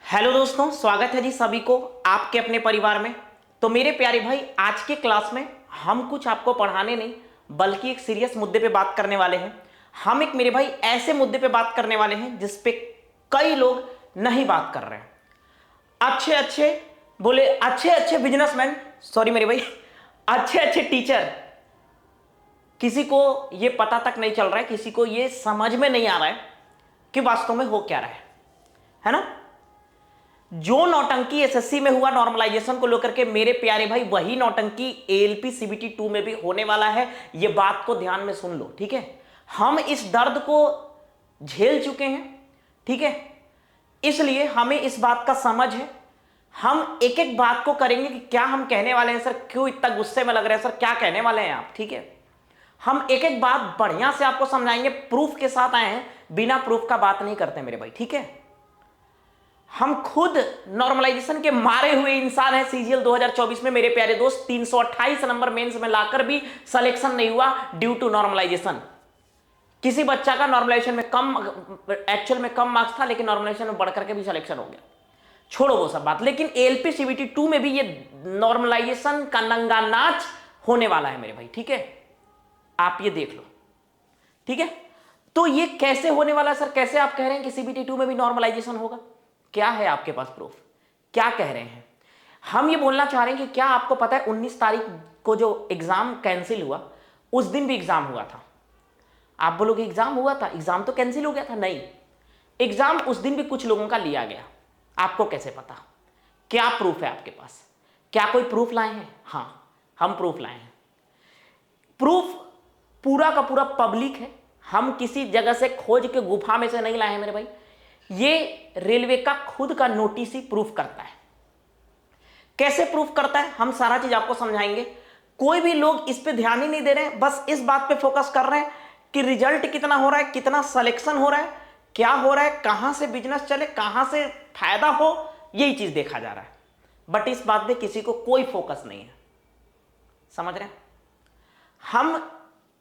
Hello दोस्तों, स्वागत है जी सभी को आपके अपने परिवार में। तो मेरे प्यारे भाई, आज के क्लास में हम कुछ आपको पढ़ाने नहीं बल्कि एक सीरियस मुद्दे पे बात करने वाले हैं। हम एक मेरे भाई ऐसे मुद्दे पे बात करने वाले हैं जिस पे कई लोग नहीं बात कर रहे हैं। अच्छे अच्छे बोले अच्छे अच्छे बिजनेसमैन, सॉरी मेरे भाई, अच्छे अच्छे टीचर, किसी को ये पता तक नहीं चल रहा है, किसी को ये समझ में नहीं आ रहा है कि वास्तव में हो क्या रहा है ना। जो नौटंकी एसएससी में हुआ नॉर्मलाइजेशन को लेकर के, मेरे प्यारे भाई वही नौटंकी एएलपी सीबीटी 2 में भी होने वाला है। ये बात को ध्यान में सुन लो, ठीक है। हम इस दर्द को झेल चुके हैं, ठीक है, इसलिए हमें इस बात का समझ है। हम एक एक बात को करेंगे कि क्या हम कहने वाले हैं। सर क्यों इतना गुस्से में लग रहे हैं, सर क्या कहने वाले हैं आप, ठीक है। हम एक एक बात बढ़िया से आपको समझाएंगे, प्रूफ के साथ आए हैं, बिना प्रूफ का बात नहीं करते मेरे भाई, ठीक है। हम खुद नॉर्मलाइजेशन के मारे हुए इंसान हैं। सीजीएल 2024 में मेरे प्यारे दोस्त 328 नंबर मेंस में लाकर भी सिलेक्शन नहीं हुआ ड्यू टू नॉर्मलाइजेशन। किसी बच्चा का नॉर्मलाइजेशन में कम, एक्चुअल में कम मार्क्स था, लेकिन नॉर्मलाइजेशन में बढ़कर के भी सिलेक्शन हो गया। छोड़ो वो सब बात, लेकिन एएलपी सीबीटी 2 में भी ये नॉर्मलाइजेशन का नंगा नाच होने वाला है मेरे भाई, ठीक है। आप ये देख लो, ठीक है। तो ये कैसे होने वाला है सर, कैसे आप कह रहे हैं कि सीबीटी 2 में भी नॉर्मलाइजेशन होगा? क्या है आपके पास प्रूफ? क्या कह रहे हैं? हम ये बोलना चाह रहे हैं कि क्या आपको पता है 19 तारीख को जो एग्जाम कैंसिल हुआ, उस दिन भी एग्जाम हुआ था। आप बोलोगे एग्जाम हुआ था, एग्जाम तो कैंसिल हो गया था। नहीं, एग्जाम उस दिन भी कुछ लोगों का लिया गया। आपको कैसे पता? क्या प्रूफ है आपके पास? क्या कोई प्रूफ लाए हैं? हाँ, हम प्रूफ लाए हैं। प्रूफ पूरा का पूरा पब्लिक है। हम किसी जगह से खोज के गुफा में से नहीं लाए हैं मेरे भाई। ये रेलवे का खुद का नोटिस ही प्रूफ करता है। कैसे प्रूफ करता है, हम सारा चीज आपको समझाएंगे। कोई भी लोग इस पे ध्यान ही नहीं दे रहे हैं, बस इस बात पे फोकस कर रहे हैं कि रिजल्ट कितना हो रहा है, कितना सिलेक्शन हो रहा है, क्या हो रहा है, कहां से बिजनेस चले, कहां से फायदा हो, यही चीज देखा जा रहा है। बट इस बात पे किसी को कोई फोकस नहीं है, समझ रहे हैं। हम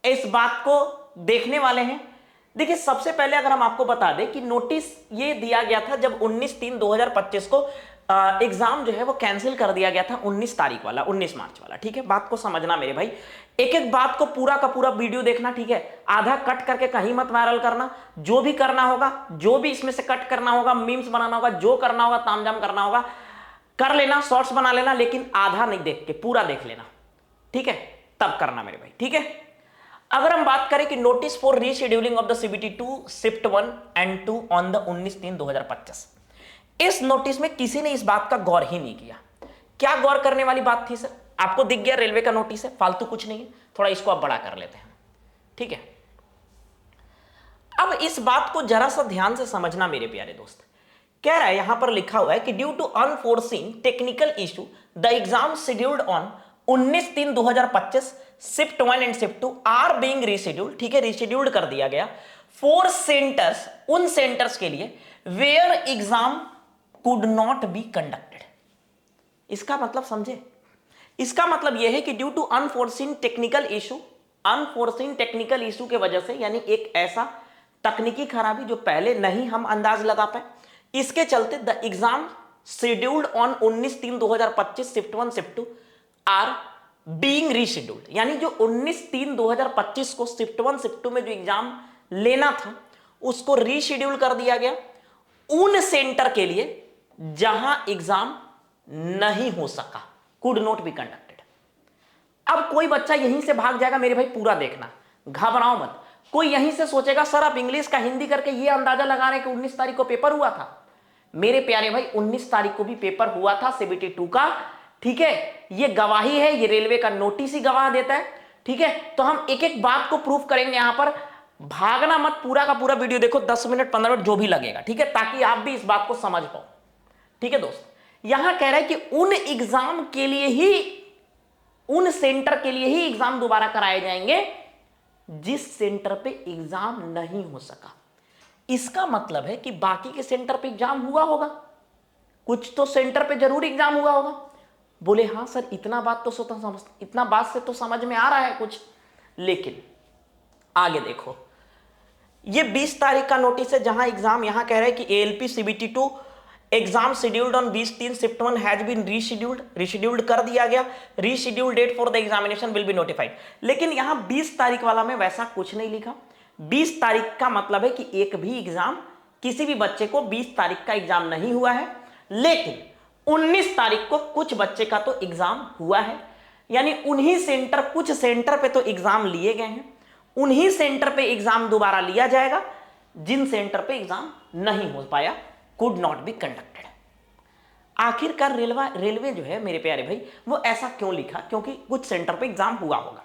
इस बात को देखने वाले हैं। देखिए, सबसे पहले अगर हम आपको बता दें कि नोटिस ये दिया गया था जब 19/3/2025 को एग्जाम जो है वो कैंसिल कर दिया गया था, 19 तारीख वाला, 19 मार्च वाला, ठीक है। बात को समझना मेरे भाई, एक एक बात को पूरा का पूरा वीडियो देखना, ठीक है। आधा कट करके कहीं मत वायरल करना। जो भी करना होगा, जो भी इसमें से कट करना होगा, मीम्स बनाना होगा, जो करना होगा, तामझाम करना होगा, कर लेना, शॉर्ट्स बना लेना, लेकिन आधा नहीं देख के पूरा देख लेना, ठीक है। तब करना मेरे भाई, ठीक है। अगर हम बात करें कि notice for rescheduling of the CBT 2 shift 1 and 2 on the 19/3/2025, इस नोटिस में किसी ने इस बात का गौर ही नहीं किया। क्या गौर करने वाली बात थी सर? आपको दिख गया रेलवे का नोटिस है, फालतू कुछ नहीं है। थोड़ा इसको आप बड़ा कर लेते हैं, ठीक है। अब इस बात को जरा सा ध्यान से समझना मेरे प्यारे दोस्त। कह रहा है, यहां पर लिखा हुआ है कि due to unforeseen technical issue the exam scheduled on 19/3/2025 shift 1 and shift 2 are being rescheduled, ठीक है, रीशेड्यूल्ड कर दिया गया फॉर सेंटर्स, उन सेंटर्स के लिए where exam could not be conducted. इसका मतलब समझे? इसका मतलब यह है कि due to unforeseen technical issue, unforeseen technical issue के वजह से, यानी एक ऐसा तकनीकी खराबी जो पहले नहीं हम अंदाज लगा पाए, इसके चलते the exam scheduled on 19/3/2025 shift 1 shift 2 are being rescheduled, यानी जो 19/3/2025 को शिफ्ट 1 शिफ्ट 2 में जो एग्जाम लेना था उसको रीशेड्यूल कर दिया गया उन सेंटर के लिए जहां एग्जाम नहीं हो सका, कुड नॉट बी कंडक्टेड। अब कोई बच्चा यहीं से भाग जाएगा मेरे भाई, पूरा देखना, घबराओ मत। कोई यहीं से सोचेगा सर आप इंग्लिश का हिंदी करके ये अंदाजा लगा रहे हैं कि 19 तारीख को पेपर हुआ था। मेरे प्यारे भाई, 19 तारीख को भी पेपर हुआ था सीबीटी 2 का, ठीक है। ये गवाही है, ये रेलवे का नोटिस ही गवाह देता है, ठीक है। तो हम एक एक बात को प्रूफ करेंगे यहां पर। भागना मत, पूरा का पूरा वीडियो देखो, 10 मिनट 15 मिनट जो भी लगेगा, ठीक है, ताकि आप भी इस बात को समझ पाओ, ठीक है दोस्त। यहां कह रहा है कि उन एग्जाम के लिए ही, उन सेंटर के लिए ही एग्जाम दोबारा कराए जाएंगे जिस सेंटर पे एग्जाम नहीं हो सका। इसका मतलब है कि बाकी के सेंटर पे एग्जाम हुआ होगा, कुछ तो सेंटर पे जरूर एग्जाम हुआ होगा। बोले हाँ सर, इतना बात से तो समझ में आ रहा है कुछ, लेकिन आगे देखो, ये 20 तारीख का नोटिस है जहां एग्जाम, यहां कह रहा है कि ALP CBT 2 exam scheduled on 20/3 shift 1 has been rescheduled कर दिया गया, reschedule date for the examination will be notified. लेकिन यहां 20 तारीख वाला में वैसा कुछ नहीं लिखा। 20 तारीख का मतलब है कि एक भी एग्जाम, किसी भी बच्चे को 20 तारीख का एग्जाम नहीं हुआ है, लेकिन 19 तारीख को कुछ बच्चे का तो एग्जाम हुआ है। यानी उन्हीं सेंटर, कुछ सेंटर पे तो एग्जाम लिए गए हैं, उन्हीं सेंटर पे एग्जाम दोबारा लिया जाएगा। जिन सेंटर पे एग्जाम नहीं हो पाया, कुड नॉट बी कंडक्टेड। आखिरकार रेलवे जो है मेरे प्यारे भाई, वो ऐसा क्यों लिखा? क्योंकि कुछ सेंटर पे एग्जाम हुआ होगा।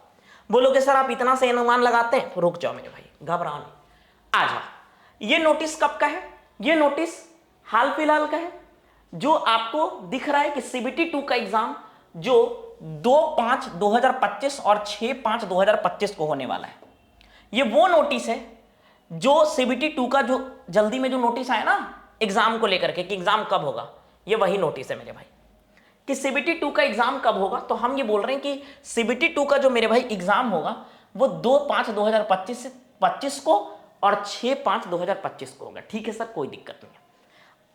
बोलोगे सर आप इतना से अनुमान लगाते हैं, रुक जाओ मेरे भाई, घबराओ नहीं, आ जाओ। ये नोटिस कब का है? ये नोटिस हाल फिलहाल का है, जो आपको दिख रहा है कि CBT 2 का एग्जाम जो 2/5/2025 और 6/5/2025 को होने वाला है। ये वो नोटिस है जो CBT 2 का जो जल्दी में जो नोटिस आया ना एग्जाम को लेकर के कि एग्जाम कब होगा, ये वही नोटिस है मेरे भाई कि CBT 2 का एग्जाम कब होगा। तो हम ये बोल रहे हैं कि CBT 2 का जो मेरे भाई एग्जाम होगा वो 2/5/2025 को और 6/5/2025 को होगा। ठीक है सर, कोई दिक्कत नहीं है।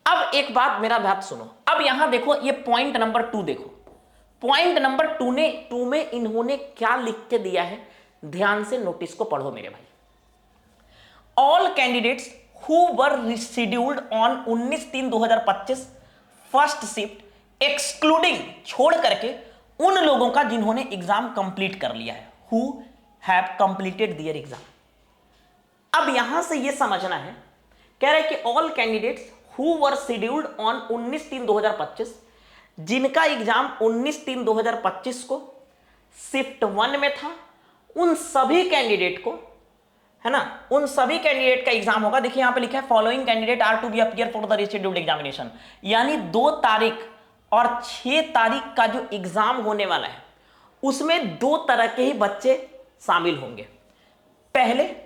अब एक बात मेरा बात सुनो, अब यहां देखो, ये पॉइंट नंबर 2 देखो। पॉइंट नंबर 2 में इन्होंने क्या लिख के दिया है, ध्यान से नोटिस को पढ़ो मेरे भाई। All candidates who were rescheduled on 19/3/2025 first shift excluding, छोड़ करके उन लोगों का जिन्होंने एग्जाम कंप्लीट कर लिया है, who have completed there exam. अब यहां से यह समझना है, कह रहे कि all candidates who were scheduled on 19/3/2025, जिनका एग्जाम 19/3/2025 को शिफ्ट 1 में था, उन सभी कैंडिडेट को, है ना, उन सभी कैंडिडेट का एग्जाम होगा। देखिए यहां पे लिखा है following candidate are to be appear for the rescheduled examination. यानी 2 तारीख और 6 तारीख का जो एग्जाम होने वाला है उसमें 2 तरह के ही बच्चे शामिल होंगे। पहले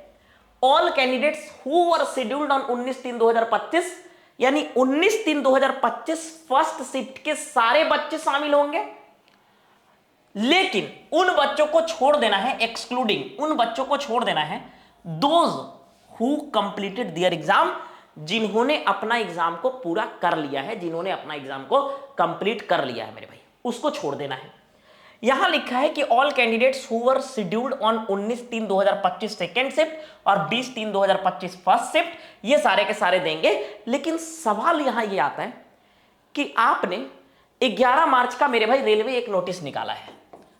all candidates who were scheduled on 19/3/2025, यानी 19/3/2025 फर्स्ट शिफ्ट के सारे बच्चे शामिल होंगे, लेकिन उन बच्चों को छोड़ देना है, एक्सक्लूडिंग, उन बच्चों को छोड़ देना है those who completed there exam, जिन्होंने अपना एग्जाम को पूरा कर लिया है, जिन्होंने अपना एग्जाम को कंप्लीट कर लिया है मेरे भाई, उसको छोड़ देना है। यहां लिखा है कि all candidates who were scheduled on 19/3/2025 second shift और 20/3/2025 फर्स्ट शिफ्ट, ये सारे के सारे देंगे। लेकिन सवाल यहां ये आता है कि आपने 11 मार्च का मेरे भाई रेलवे एक नोटिस निकाला है।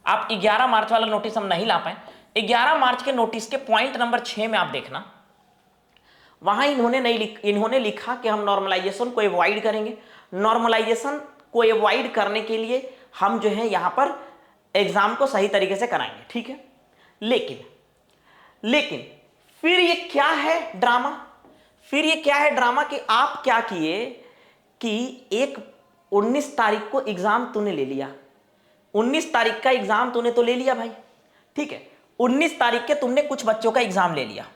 आप 11 मार्च वाला नोटिस हम नहीं ला पाए। 11 मार्च के नोटिस के पॉइंट नंबर 6 में आप देखना, वहां इन्होंने लिखा कि हम नॉर्मलाइजेशन को अवॉइड करेंगे। नॉर्मलाइजेशन को अवॉइड करने के लिए हम जो है यहां पर एग्जाम को सही तरीके से कराएंगे, ठीक है। लेकिन फिर ये क्या है ड्रामा, फिर ये क्या है ड्रामा कि आप क्या किए कि एक 19 तारीख को एग्जाम तूने ले लिया, 19 तारीख का एग्जाम तूने तो ले लिया भाई, ठीक है। 19 तारीख के तुमने कुछ बच्चों का एग्जाम ले लिया,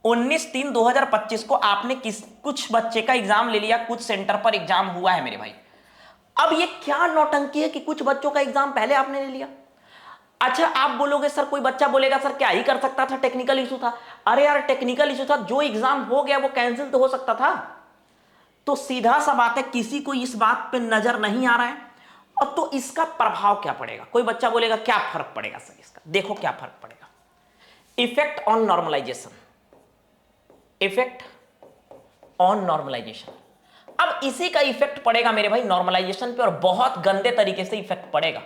19/3/2025 को आपने कुछ बच्चे का एग्जाम ले लिया, कुछ सेंटर पर एग्जाम हुआ है मेरे भाई। अब ये क्या नौटंकी है कि कुछ बच्चों का एग्जाम पहले आपने ले लिया। अच्छा आप बोलोगे सर, कोई बच्चा बोलेगा सर क्या ही कर सकता था, टेक्निकल इशू था। अरे यार टेक्निकल इशू था, जो एग्जाम हो गया वो कैंसिल तो हो सकता था। तो सीधा सा बात है, किसी को इस बात पे नजर नहीं आ रहा है। और तो इसका प्रभाव क्या पड़ेगा? कोई बच्चा बोलेगा क्या फर्क पड़ेगा सर इसका? देखो क्या फर्क पड़ेगा। Effect on normalisation, effect on normalisation. अब इसी का इफेक्ट पड़ेगा मेरे भाई नॉर्मलाइजेशन पे, और बहुत गंदे तरीके से इफेक्ट पड़ेगा,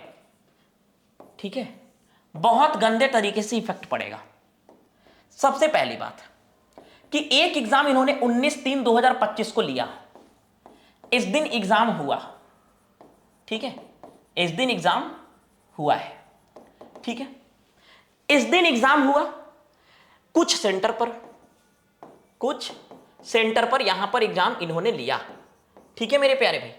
ठीक है, बहुत गंदे तरीके से इफेक्ट पड़ेगा। सबसे पहली बात कि एक एग्जाम इन्होंने 19/3/2025 को लिया, इस दिन एग्जाम हुआ, ठीक है, इस दिन एग्जाम हुआ है, ठीक है, इस दिन एग्जाम हुआ। कुछ सेंटर पर यहां पर एग्जाम इन्होंने लिया, ठीक है मेरे प्यारे भाई।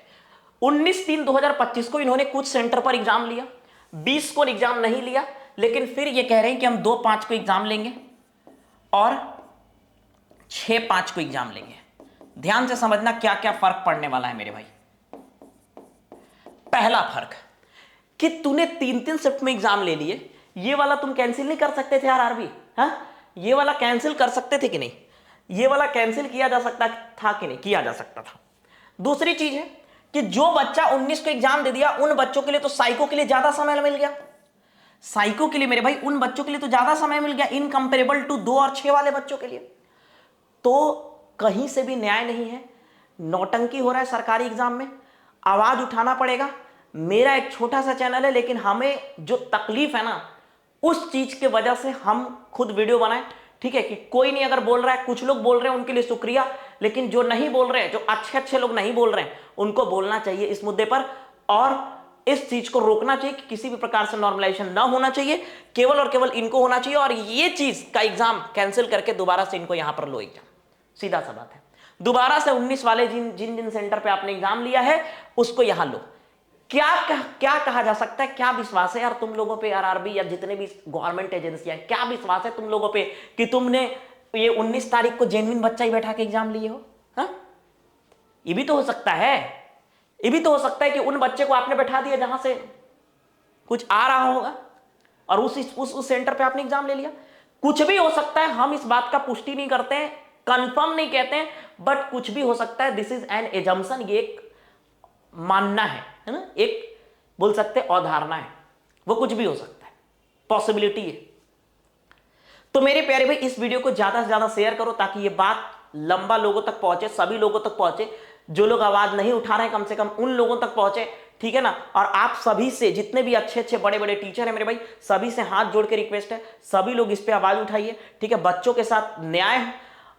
19/3/2025 को इन्होंने कुछ सेंटर पर एग्जाम लिया, 20 को एग्जाम नहीं लिया, लेकिन फिर ये कह रहे हैं कि हम 2/5 को एग्जाम लेंगे और 6/5 को एग्जाम लेंगे। ध्यान से समझना क्या क्या फर्क पड़ने वाला है मेरे भाई। पहला फर्क कि तूने 3-3 शिफ्ट में एग्जाम ले लिए, ये वाला तुम कैंसिल नहीं कर सकते थे यार आरबी, हाँ, ये वाला कैंसिल कर सकते थे कि नहीं? ये वाला कैंसिल किया जा सकता था कि नहीं? किया जा सकता था। दूसरी चीज है कि जो बच्चा 19 को एग्जाम दे दिया उन बच्चों के लिए तो साइको के लिए ज्यादा समय मिल गया। साइको के लिए मेरे भाई उन बच्चों के लिए तो ज्यादा समय मिल गया इन कंपेरेबल टू 2 और 6 वाले बच्चों के लिए। तो कहीं से भी न्याय नहीं है, नौटंकी हो रहा है सरकारी एग्जाम में, आवाज उठाना पड़ेगा। मेरा एक छोटा सा चैनल है, लेकिन हमें जो तकलीफ है ना उस चीज के वजह से हम खुद वीडियो बनाए, ठीक है। कि कोई नहीं अगर बोल रहा है, कुछ लोग बोल रहे हैं उनके लिए शुक्रिया, लेकिन जो नहीं बोल रहे हैं, जो अच्छे अच्छे लोग नहीं बोल रहे हैं, उनको बोलना चाहिए इस मुद्दे पर और इस चीज को रोकना चाहिए कि किसी भी प्रकार से नॉर्मलाइजेशन ना होना चाहिए, केवल और केवल इनको होना चाहिए। और ये चीज का एग्जाम कैंसिल करके दोबारा से इनको यहां पर लो एग्जाम, सीधा सा बात है। दोबारा से 19 वाले जिन जिन सेंटर पे आपने एग्जाम लिया है उसको यहां लो। क्या कहा जा सकता है, क्या विश्वास है यार तुम लोगों पे, आरआरबी या जितने भी गवर्नमेंट एजेंसियां, क्या विश्वास है तुम लोगों पे कि तुमने ये 19 तारीख को जेन्युइन बच्चा ही बैठा के एग्जाम लिए हो? हाँ, ये भी तो हो सकता है, ये भी तो हो सकता है कि उन बच्चे को आपने बैठा दिया जहां से कुछ आ रहा होगा और उस सेंटर पे आपने एग्जाम ले लिया। कुछ भी हो सकता है, हम इस बात का पुष्टि नहीं करते हैं, कंफर्म नहीं कहते हैं, बट कुछ भी हो सकता है। दिस इज एन एजम्पशन, ये एक मानना है ना, एक बोल सकते हैं अवधारणा है, वो कुछ भी हो सकता है, पॉसिबिलिटी है। तो मेरे प्यारे भाई इस वीडियो को ज्यादा से ज्यादा शेयर करो ताकि ये बात लंबा लोगों तक पहुंचे, सभी लोगों तक पहुंचे। जो लोग आवाज नहीं उठा रहे हैं कम से कम उन लोगों तक पहुंचे, ठीक है ना। और आप सभी से, जितने भी अच्छे अच्छे बड़े बड़े टीचर हैं मेरे भाई, सभी से हाथ जोड़ के रिक्वेस्ट है, सभी लोग इस पे आवाज उठाइए, ठीक है। बच्चों के साथ न्याय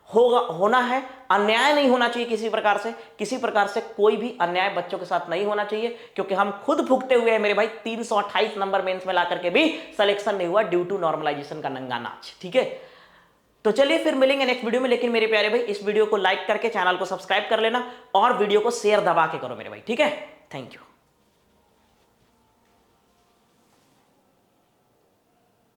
होना है, अन्याय नहीं होना चाहिए किसी प्रकार से कोई भी अन्याय बच्चों के साथ नहीं होना चाहिए, क्योंकि हम खुद भुगते हुए हैं मेरे भाई। 328 नंबर मेंस में ला करके भी सिलेक्शन नहीं हुआ ड्यू टू नॉर्मलाइजेशन का नंगा नाच, ठीक है। तो चलिए फिर मिलेंगे नेक्स्ट वीडियो में, लेकिन मेरे प्यारे भाई इस वीडियो को लाइक करके चैनल को सब्सक्राइब कर लेना और वीडियो को शेयर दबा के करो मेरे भाई, ठीक है। Thank you.